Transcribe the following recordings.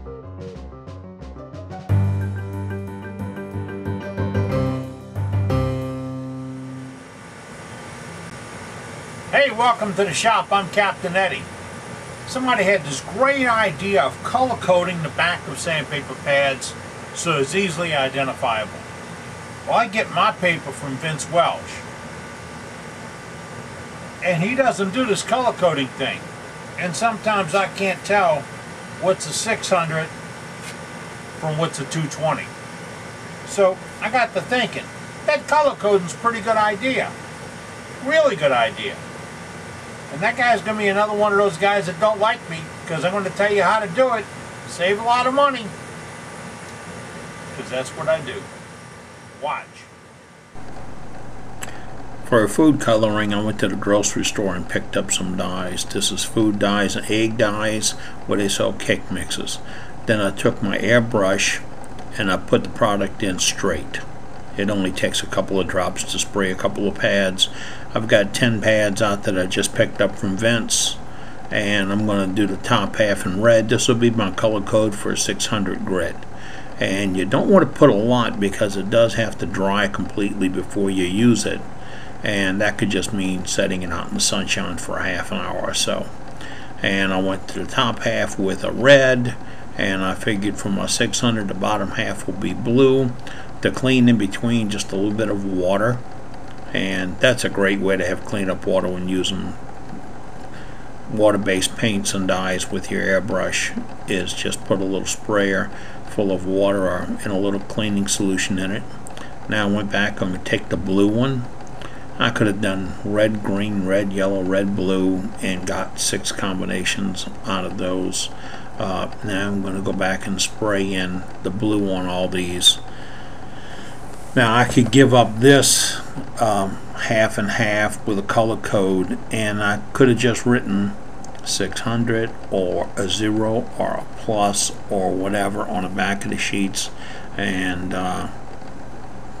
Hey, welcome to the shop. I'm Captain Eddie. Somebody had this great idea of color coding the back of sandpaper pads so it's easily identifiable. Well, I get my paper from Vince Welsh, and he doesn't do this color coding thing. And sometimes I can't tell what's a 600 from what's a 220. So I got to thinking, that color coding's a pretty good idea. Really good idea. And that guy's going to be another one of those guys that don't like me, because I'm going to tell you how to do it. Save a lot of money. Because that's what I do. Watch. For food coloring, I went to the grocery store and picked up some dyes. This is food dyes and egg dyes, where they sell cake mixes. Then I took my airbrush and I put the product in straight. It only takes a couple of drops to spray a couple of pads. I've got 10 pads out that I just picked up from Vince, and I'm going to do the top half in red. This will be my color code for 600 grit. And you don't want to put a lot because it does have to dry completely before you use it, and that could just mean setting it out in the sunshine for a half an hour or so. And I went to the top half with a red, and I figured for my 600 the bottom half will be blue. To clean in between, just a little bit of water, and that's a great way to have cleanup water when using water-based paints and dyes with your airbrush, is just put a little sprayer full of water and a little cleaning solution in it. Now I went back, I'm going to take the blue one. I could have done red, green, red, yellow, red, blue, and got 6 combinations out of those. Now I'm going to go back and spray in the blue on all these. Now I could give up this half and half with a color code, and I could have just written 600 or a 0 or a plus or whatever on the back of the sheets, and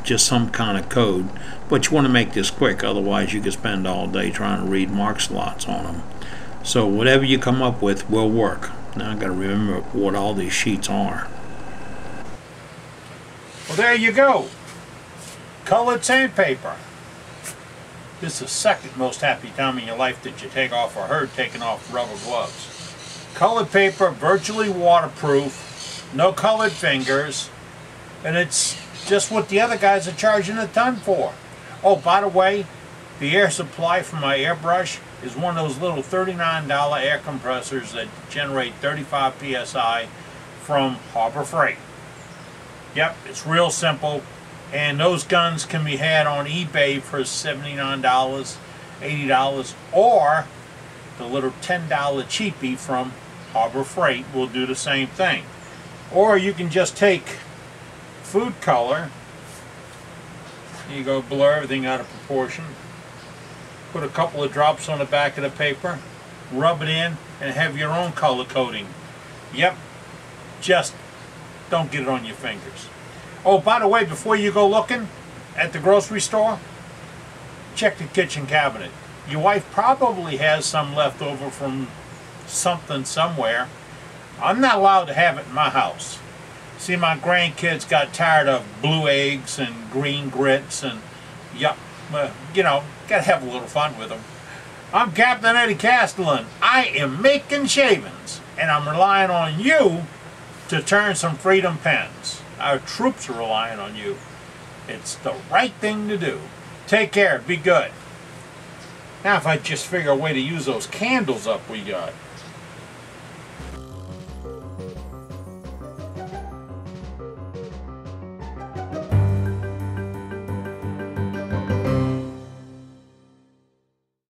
just some kind of code. But you want to make this quick, otherwise you could spend all day trying to read mark slots on them. So whatever you come up with will work. Now I've got to remember what all these sheets are. Well, there you go. Colored sandpaper. This is the second most happy time in your life that you take off or heard taking off rubber gloves. Colored paper, virtually waterproof, no colored fingers, and it's just what the other guys are charging a ton for. Oh, by the way, the air supply for my airbrush is one of those little $39 air compressors that generate 35 psi from Harbor Freight. Yep, it's real simple. And those guns can be had on eBay for $79, $80, or the little $10 cheapie from Harbor Freight will do the same thing. Or you can just take food color, you go blur everything out of proportion, put a couple of drops on the back of the paper, rub it in, and have your own color coding. Yep, just don't get it on your fingers. Oh, by the way, before you go looking at the grocery store, check the kitchen cabinet. Your wife probably has some left over from something somewhere. I'm not allowed to have it in my house. See, my grandkids got tired of blue eggs and green grits, and yup, you know, gotta have a little fun with them. I'm Captain Eddie Castellan. I am making shavings, and I'm relying on you to turn some freedom pens. Our troops are relying on you. It's the right thing to do. Take care. Be good. Now if I just figure a way to use those candles up we got.